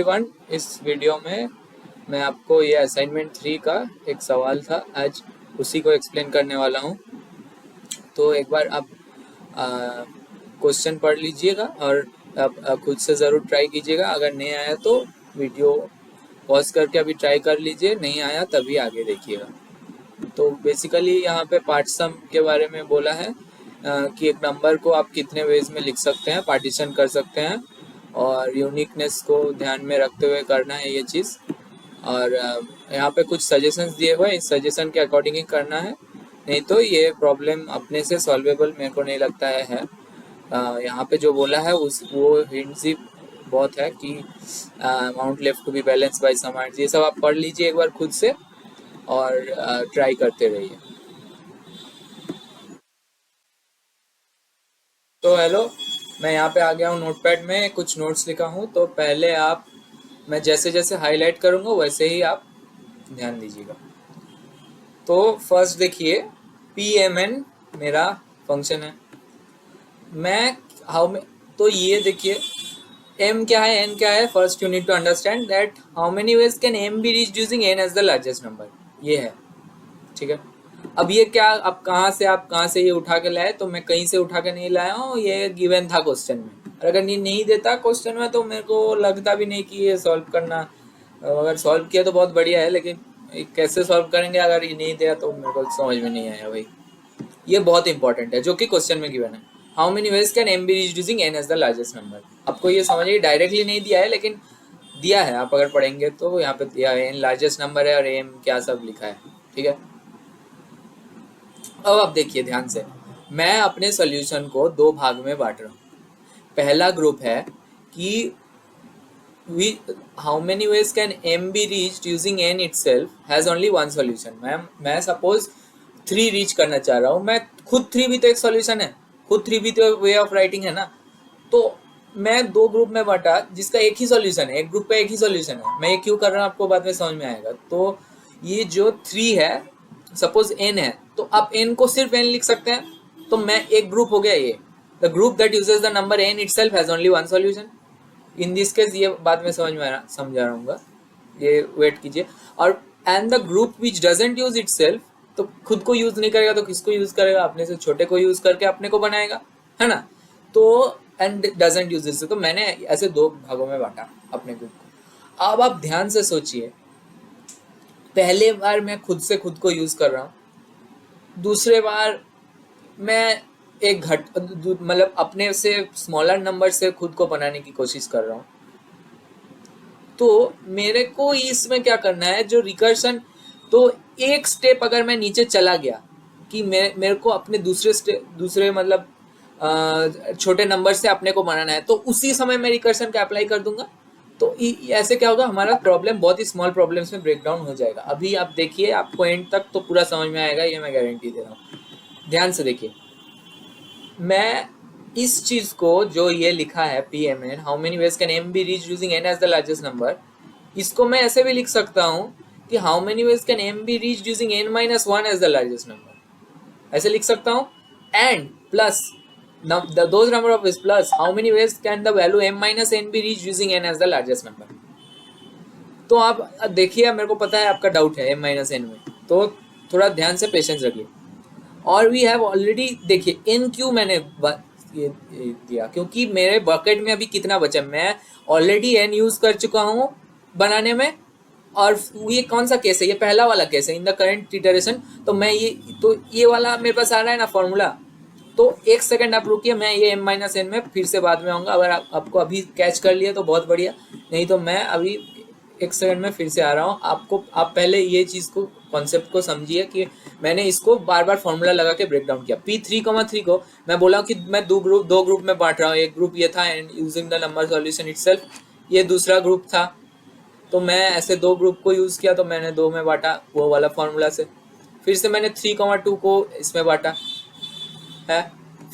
Everyone, इस video में मैं आपको ये असाइनमेंट 3 का एक सवाल था, आज उसी को एक्सप्लेन करने वाला हूँ। तो एक बार आप क्वेश्चन पढ़ लीजिएगा और आप खुद से ज़रूर ट्राई कीजिएगा। अगर नहीं आया तो वीडियो पॉज करके अभी ट्राई कर लीजिए, नहीं आया तभी आगे देखिएगा। तो बेसिकली यहाँ पे पार्ट सम के बारे में बोला है कि एक नंबर को आप कितने वेज में लिख सकते हैं, पार्टीशन कर सकते हैं और यूनिकनेस को ध्यान में रखते हुए करना है ये चीज़। और यहाँ पे कुछ सजेशंस दिए हुए हैं, इस सजेशन के अकॉर्डिंग ही करना है, नहीं तो ये प्रॉब्लम अपने से सॉल्वेबल मेरे को नहीं लगता है। यहाँ पे जो बोला है वो हिंट्स ही बहुत है कि amount left to be balance by some arts, ये सब आप पढ़ लीजिए एक बार खुद से और ट्राई करते रहिए। तो हेलो, मैं यहाँ पे आ गया हूँ, नोटपैड में कुछ नोट्स लिखा हूँ। तो पहले मैं जैसे जैसे हाईलाइट करूँगा वैसे ही आप ध्यान दीजिएगा। तो फर्स्ट देखिए, PMN मेरा फंक्शन है। तो ये देखिए M क्या है, N क्या है। First you need to understand that how many ways can M be reached using N as the largest number, ये है, ठीक है। अब ये क्या, आप कहाँ से ये उठा के लाए, तो मैं कहीं से उठा के नहीं लाया हूँ, ये गिवन था क्वेश्चन में। और अगर ये नहीं देता क्वेश्चन में तो मेरे को लगता भी नहीं कि ये सॉल्व करना, अगर सॉल्व किया तो बहुत बढ़िया है, लेकिन कैसे सॉल्व करेंगे अगर ये नहीं दिया तो मेरे को समझ में नहीं आया भाई। ये बहुत इंपॉर्टेंट है जो कि क्वेश्चन में गिवन है। How many ways can M be reached using N as the largest number. आपको ये समझिए डायरेक्टली नहीं दिया है, लेकिन दिया है, आप अगर पढ़ेंगे तो यहाँ पे दिया है N लार्जेस्ट नंबर है और M क्या सब लिखा है, ठीक है। अब आप देखिए ध्यान से, मैं अपने सॉल्यूशन को दो भाग में बांट रहा हूँ। पहला ग्रुप है कि how many ways can M be reached using N itself has only one solution. मैं सपोज 3 रीच करना चाह रहा हूँ। मैं खुद 3 भी तो एक सॉल्यूशन है, खुद 3 भी तो वे ऑफ राइटिंग है ना। तो मैं दो ग्रुप में बांटा जिसका एक ही सॉल्यूशन है, एक ग्रुप का एक ही सॉल्यूशन है। मैं ये क्यों कर रहा हूँ आपको बाद में समझ में आएगा। तो ये जो 3 है, सपोज N है, तो आप N को सिर्फ N लिख सकते हैं। तो मैं एक ग्रुप हो गया ये, the group that uses the number N itself has only one solution. In this case ये बाद में समझा रहूंगा, ये वेट कीजिए। और and the group which doesn't use itself, तो खुद को यूज नहीं करेगा तो किसको यूज करेगा, अपने से छोटे को यूज करके अपने को बनाएगा, है ना। तो एंड डजंट यूज इट, तो मैंने ऐसे दो भागों में बांटा अपने ग्रुप को। अब आप ध्यान से सोचिए, पहले बार मैं खुद से खुद को यूज कर रहा हूँ, दूसरे बार मैं एक मतलब अपने से स्मॉलर नंबर से खुद को बनाने की कोशिश कर रहा हूँ। तो मेरे को इसमें क्या करना है, जो रिकर्शन, तो एक स्टेप अगर मैं नीचे चला गया कि मेरे को अपने दूसरे मतलब छोटे नंबर से अपने को बनाना है, तो उसी समय मैं रिकर्शन का अप्लाई कर दूंगा। तो ऐसे क्या होगा, हमारा प्रॉब्लम बहुत ही स्मॉल प्रॉब्लम्स में ब्रेक डाउन हो जाएगा। अभी आप देखिए, आपको एंड तक तो पूरा समझ में आएगा, ये मैं गारंटी दे रहा हूँ। ध्यान से देखिए, मैं इस चीज को जो ये लिखा है PMN, how many ways can M be reached using N as the largest number, इसको मैं ऐसे भी लिख सकता हूँ कि how many ways can M be reached using N-1 as the largest number, ऐसे लिख सकता हूँ। And plus those number of ways plus how many ways can the value M-N be reached using N as the largest number। तो आप देखिए, मेरे को पता है आपका डाउट है M-N में, तो थोड़ा ध्यान से पेशेंस रखिए। और वी हैव ऑलरेडी, देखिए N क्यों मैंने ये दिया, क्योंकि मेरे बकेट में अभी कितना बचा, मैं ऑलरेडी N यूज कर चुका हूँ बनाने में। और ये कौन सा केस है, ये पहला वाला केस है इन द करंट इटरेशन। तो ये वाला मेरे पास आ रहा है ना फॉर्मूला। तो एक सेकंड आप रुकिए, मैं ये M-N में फिर से बाद में आऊँगा। अगर आपको अभी कैच कर लिया तो बहुत बढ़िया, नहीं तो मैं अभी एक सेकंड में फिर से आ रहा हूँ। आप पहले ये चीज़ को, कॉन्सेप्ट को समझिए कि मैंने इसको बार बार फॉर्मूला लगा के ब्रेक डाउन किया। P3,3 को मैं बोला कि मैं दो ग्रुप में बांट रहा हूँ। एक ग्रुप ये था and using the number solution itself, ये दूसरा ग्रुप था। तो मैं ऐसे दो ग्रुप को यूज़ किया, तो मैंने दो में बांटा वो वाला फॉर्मूला से। फिर से मैंने 3,2 को इसमें बांटा है,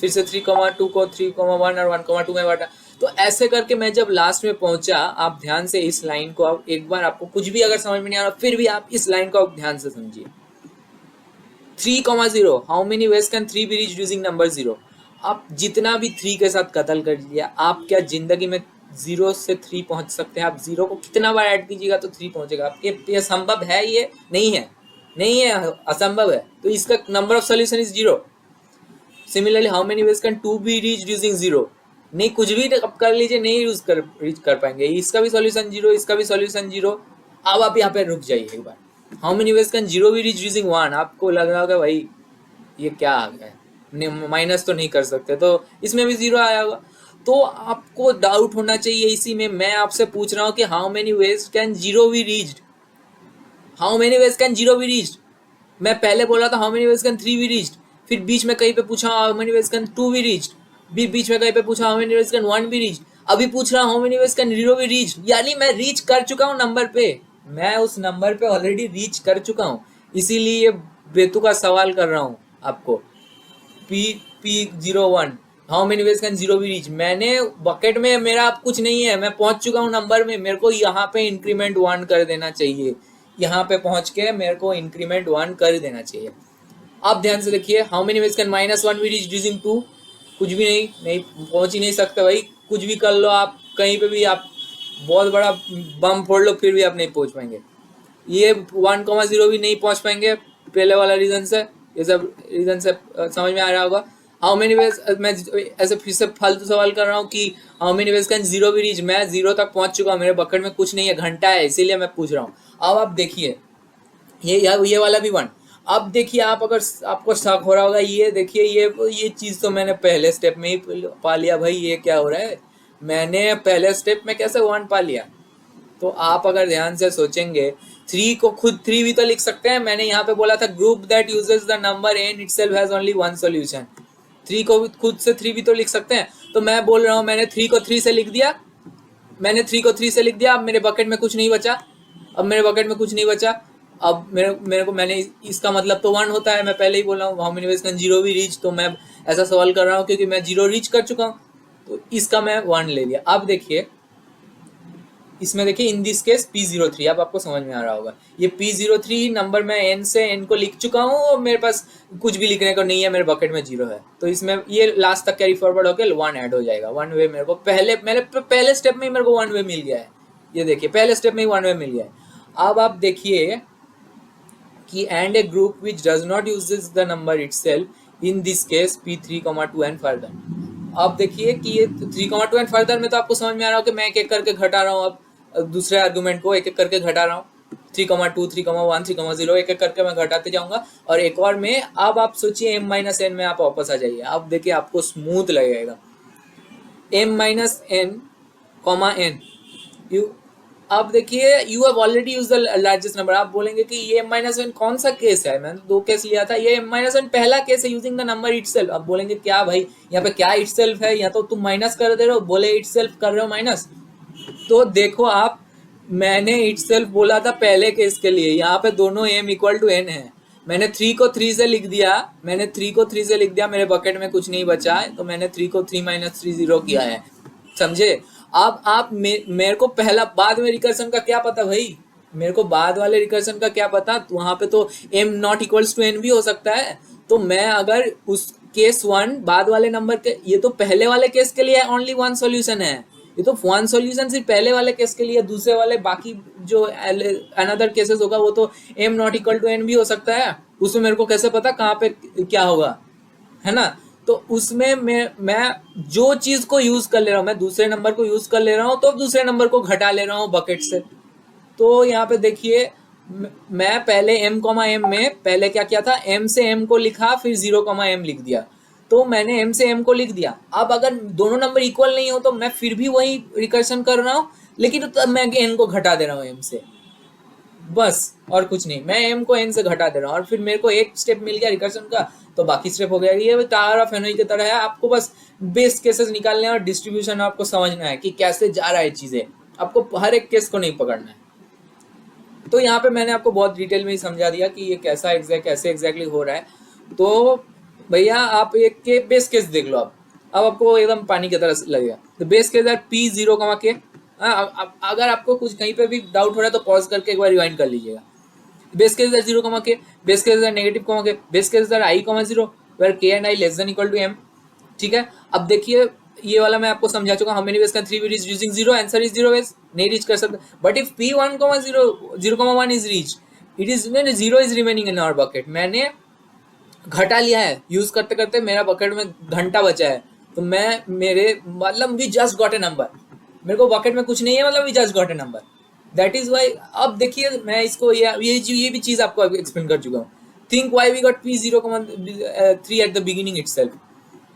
फिर से 3,2 को 3,1 और 1,2 में बांटा। तो ऐसे करके मैं जब लास्ट में पहुंचा, आप ध्यान से इस लाइन को, आप एक बार, आपको कुछ भी अगर समझ में नहीं आ रहा फिर भी आप इस लाइन को आप ध्यान से समझिए। 3,0, how many ways can 3 B reached using number 0। आप जितना भी 3 के साथ कत्ल कर लिया, आप क्या जिंदगी में जीरो से थ्री पहुंच सकते हैं। आप जीरो को कितना बार ऐड कीजिएगा तो थ्री पहुंचेगा। आपके ये संभव है? ये नहीं है, नहीं है, असंभव है। तो इसका number of solution is zero. Similarly how many ways can two be reach using zero? नहीं, कुछ भी आप कर लीजिए, नहीं रीच कर पाएंगे। इसका भी सॉल्यूशन जीरो, इसका भी सॉल्यूशन जीरो। अब आप यहाँ पे रुक जाइए एक बार। How many ways can zero be reach using one? आपको लग रहा होगा भाई ये क्या आ गया है, माइनस तो नहीं कर सकते, तो इसमें भी जीरो आया होगा। तो आपको डाउट होना चाहिए इसी में। मैं आपसे पूछ रहा हूँ कि how many ways can zero be reached? How many ways can zero be reached? मैं पहले बोला था how many ways can three be reached, फिर बीच में कहीं पे पूछा how many ways can two be reached, बीच में कहीं पे पूछा how many ways can one be reached, अभी पूछ रहा हूँ how many ways can zero be reached. यानी मैं रीच कर चुका हूँ नंबर पे, मैं उस नंबर पे ऑलरेडी रीच कर चुका हूँ, इसीलिए ये बेतुका सवाल कर रहा हूँ आपको। P01 how many ways can zero be reach? मैंने बकेट में मेरा अब कुछ नहीं है, मैं पहुंच चुका हूँ नंबर में, मेरे को यहाँ पे इंक्रीमेंट वन कर देना चाहिए। यहाँ पे पहुंच के मेरे को इंक्रीमेंट वन कर देना चाहिए। आप ध्यान से देखिए, how many ways can minus one be reach using two? कुछ भी नहीं पहुंच ही नहीं सकते भाई। कुछ भी कर लो आप, कहीं पे भी आप बहुत बड़ा बम फोड़ लो, फिर भी आप नहीं पहुंच पाएंगे। ये 1,0 भी नहीं पहुंच पाएंगे पहले वाला रीजन से। ये सब रीजन से समझ में आ रहा होगा। हाउ मेनी वेज, मैं ऐसे फिर से फालतू सवाल कर रहा हूँ कि how many ways can zero भी रीच? मैं जीरो तक पहुंच चुका हूँ, मेरे बकेट में कुछ नहीं है, घंटा है, इसीलिए मैं पूछ रहा हूँ। अब आप देखिए ये वाला भी वन। अब देखिए, आप अगर आपको शक हो रहा होगा, ये देखिए ये चीज़ तो मैंने पहले स्टेप में ही पा लिया भाई, ये क्या हो रहा है, मैंने पहले स्टेप में कैसे वन पा लिया? तो आप अगर ध्यान से सोचेंगे, थ्री को खुद थ्री भी तो लिख सकते हैं। मैंने यहाँ पे बोला था group that uses the number N itself has only one solution. Three को खुद से थ्री भी तो लिख सकते हैं। तो मैं बोल रहा हूँ मैंने थ्री को थ्री से लिख दिया, मैंने थ्री को थ्री से लिख दिया। अब मेरे बकेट में कुछ नहीं बचा, अब मेरे बकेट में कुछ नहीं बचा। अब मेरे को मैंने इसका मतलब तो वन होता है, मैं पहले ही बोला हूँ how many ways can zero भी रीच। तो मैं ऐसा सवाल कर रहा हूँ क्योंकि मैं जीरो रीच कर चुका हूँ, तो इसका मैं वन ले लिया। अब देखिए इसमें देखिए इन दिस केस P03, अब आपको समझ में आ रहा होगा। ये P03 नंबर मैं n से n को लिख चुका हूँ और मेरे पास कुछ भी लिखने को नहीं है, मेरे बकेट में जीरो है। तो इसमें ये लास्ट तक कैरी फॉरवर्ड होकर वन ऐड हो जाएगा। वन वे मेरे को पहले स्टेप में ही मेरे को वन वे मिल गया है। ये देखिए पहले स्टेप में ही वन वे मिल गया है। अब आप देखिए कि and A group which does not uses the number itself, in this case P3,2 and further. अब देखिए कि ये 3,2 एंड फर्दर में तो आपको समझ में आ रहा हो कि मैं एक एक करके घटा रहा हूँ। अब दूसरे आर्गुमेंट को एक एक करके घटा रहा हूँ, 3,2, 3,1, 3,0 एक एक करके मैं घटाते जाऊंगा। और एक और में अब आप सोचिए m-n में आप वापस आ जाइए। अब देखिए आपको स्मूथ लगेगा। m-n, n यू, अब देखिए you have already use the largest number. आप बोलेंगे कि ये m-n कौन सा केस है, मैंने दो केस लिया था, ये m-n पहला केस है यूजिंग द नंबर इटसेल्फ। अब बोलेंगे क्या भाई यहाँ पे क्या इटसेल्फ है, यहाँ तो तुम माइनस कर दे रहे हो, बोले इटसेल्फ कर रहे हो माइनस। तो देखो आप, मैंने इटसेल्फ बोला था पहले केस के लिए, यहाँ पे दोनों m इक्वल टू n है। मैंने 3 को 3 से लिख दिया, मैंने 3 को 3 से लिख दिया, मेरे बकेट में कुछ नहीं बचा है, तो मैंने 3 को 3 माइनस 3 0 किया है, समझे। अब आप मेरे को पहला बाद में रिकर्सन का क्या पता भाई, मेरे को बाद वाले रिकर्सन का क्या पता, तो वहां पे तो m not equals to n भी हो सकता है। तो मैं अगर उस केस वन बाद वाले नंबर के, ये तो पहले वाले केस के लिए ओनली वन सॉल्यूशन है, ये तो वन सॉल्यूशन सिर्फ पहले वाले केस के लिए, दूसरे वाले बाकी जो अनदर केसेस होगा वो तो m not equal to n भी हो सकता है। उसमें मेरे को कैसे पता कहाँ पे क्या होगा, है ना। तो उसमें मैं जो चीज को यूज कर ले रहा हूँ, मैं दूसरे नंबर को यूज कर ले रहा हूँ, तो दूसरे नंबर को घटा ले रहा हूँ बकेट से। तो यहाँ पे देखिए मैं पहले m, में पहले क्या किया था, m से m को लिखा, फिर 0, m लिख दिया। तो मैंने m से m को लिख दिया। अब अगर दोनों नंबर इक्वल नहीं हो तो मैं फिर भी वही रिकर्शन कर रहा हूँ, लेकिन तो मैं n को घटा दे रहा हूँ m से, बस और कुछ नहीं। मैं m को n से घटा दे रहा हूँ और फिर मेरे को एक स्टेप मिल गया रिकर्शन का, तो बाकी स्टेप हो गया। ये टावर ऑफ हेनरी की तरह है, आपको बस बेस केसेस निकालने और डिस्ट्रीब्यूशन आपको समझना है कि कैसे जा रहा है चीजें, आपको हर एक केस को नहीं पकड़ना है। तो यहाँ पे मैंने आपको बहुत डिटेल में ही समझा दिया कि ये कैसे एग्जैक्टली हो रहा है। तो भैया आप एक के बेस केस देख लो। अब आपको एकदम पानी की तरह लगेगा। तो बेस केस है P0, K। अगर आपको कुछ कहीं पे भी डाउट हो रहा है तो पॉज करके एक बार रिवाइंड कर लीजिएगा। बेस केस है 0, K, बेस केस है नेगेटिव, K, बेस केस है I, 0 where K and I less than equal to M। ठीक है, अब देखिए ये वाला मैं आपको समझा चुका, how many ways can 3 be reach using 0, answer is 0 ways, नहीं रीच कर सकते। But if p1, 0, 0,1 is reach, it is 0 is remaining in our bucket. मैंने घटा लिया है यूज करते करते, मेरा बकेट में घंटा बचा है, तो मैं मेरे मतलब we just got a number, मेरे को बकेट में कुछ नहीं है, मतलब we just got a number, that is why. अब देखिए मैं इसको ये भी चीज आपको एक्सप्लेन कर चुका हूँ। Think why we got p0,3 at the beginning itself,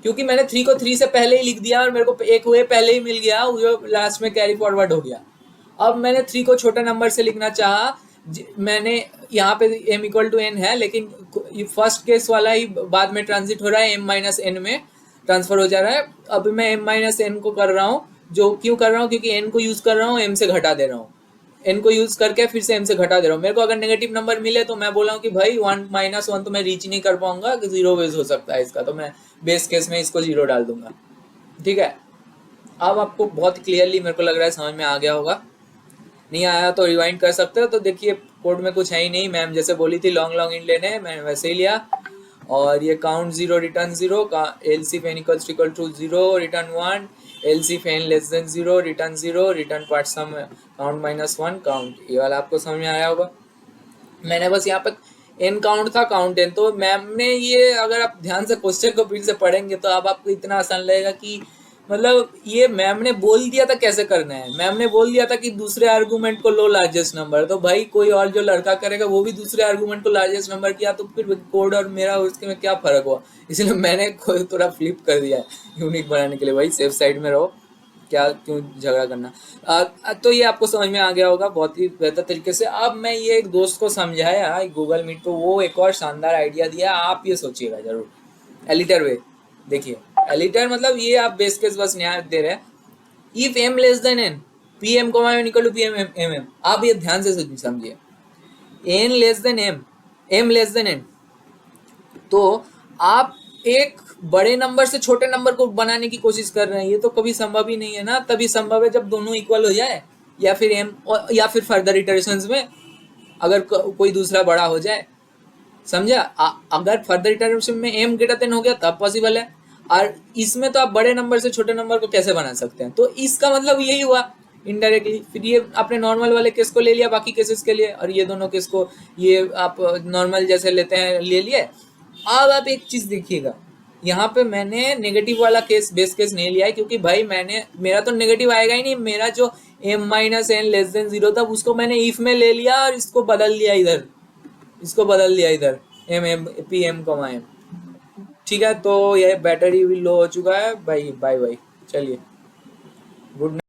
क्योंकि मैंने 3 को 3 से पहले ही लिख दिया और मेरे को एक हुए पहले ही मिल गया, जो लास्ट में कैरी फॉरवर्ड हो गया। अब मैंने 3 को छोटा नंबर से लिखना चाहा, मैंने यहाँ पे m इक्वल टू n है, लेकिन फर्स्ट केस वाला ही बाद में ट्रांजिट हो रहा है, m माइनस n में ट्रांसफर हो जा रहा है। अब मैं m माइनस n को कर रहा हूँ, जो क्यों कर रहा हूँ, क्योंकि n को यूज कर रहा हूँ, m से घटा दे रहा हूँ, n को यूज करके फिर से m से घटा दे रहा हूँ। मेरे को अगर नेगेटिव नंबर मिले तो मैं बोला हूँ कि भाई 1 माइनस 1 तो मैं रीच नहीं कर पाऊंगा, 0 बेस हो सकता है इसका, तो मैं बेस केस में इसको 0 डाल दूंगा। ठीक है, अब आपको बहुत क्लियरली मेरे को लग रहा है समझ में आ गया होगा, नहीं आया तो रिवाइंड कर सकते हो। तो देखिए कोड में कुछ है ही नहीं, मैम जैसे बोली थी लॉन्ग इन लेने, मैंने वैसे ही लिया, और ये काउंट 0 रिटर्न 0 का else if n equal to 0 return 1, else if n less than 0 return 0, return part sum count minus 1 count, ये वाला आपको समझ में आया होगा। मैंने बस यहाँ पर n काउंट था, काउंट n, तो मैम ने ये, अगर आप ध्यान से क्वेश्चन को फिर से पढ़ेंगे तो अब आपको इतना आसान लगेगा कि मतलब ये मैम ने बोल दिया था कैसे करना है। मैम ने बोल दिया था कि दूसरे आर्गुमेंट को लो लार्जेस्ट नंबर, तो भाई कोई और जो लड़का करेगा वो भी दूसरे आर्गुमेंट को लार्जेस्ट नंबर किया, तो फिर कोड और मेरा उसके में क्या फर्क हुआ, इसलिए मैंने थोड़ा फ्लिप कर दिया है यूनिक बनाने के लिए। भाई सेफ साइड में रहो, क्या क्यों झगड़ा करना। तो ये आपको समझ में आ गया होगा बहुत ही बेहतर तरीके से। अब मैं ये एक दोस्त को समझाया गूगल मीट पे, वो एक और शानदार आइडिया दिया, आप ये सोचिएगा जरूर, एलिटर वे। देखिए एलिटर मतलब ये आप बेस केस बस न्याय दे रहे हैं, if m less than n, pm n equal to pm mm, आप ये ध्यान से समझिए, n less than m less than n, तो आप एक बड़े नंबर से छोटे नंबर को बनाने की कोशिश कर रहे हैं, ये तो कभी संभव ही नहीं है ना। तभी संभव है जब दोनों इक्वल हो जाए, या फिर m या फिर फर्दर इटरेशंस में अगर कोई दूसरा बड़ा हो जाए, समझा। अगर फर्दर इटरेशन में m ग्रेटर देन हो गया तब पॉसिबल है, और इसमें तो आप बड़े नंबर से छोटे नंबर को कैसे बना सकते हैं। तो इसका मतलब यही हुआ इनडायरेक्टली। फिर ये आपने नॉर्मल वाले केस को ले लिया बाकी केसेस के लिए, और ये दोनों केस को ये आप नॉर्मल जैसे लेते हैं ले लिए। अब आप एक चीज देखिएगा, यहाँ पे मैंने नेगेटिव वाला केस बेस केस नहीं लिया है, क्योंकि भाई मेरा तो नेगेटिव आएगा ही नहीं, मेरा जो m minus n less than 0 था उसको मैंने इफ में ले लिया और इसको बदल दिया इधर, m। ठीक है, तो ये बैटरी भी लो हो चुका है भाई, बाय बाय, चलिए गुड नाइट।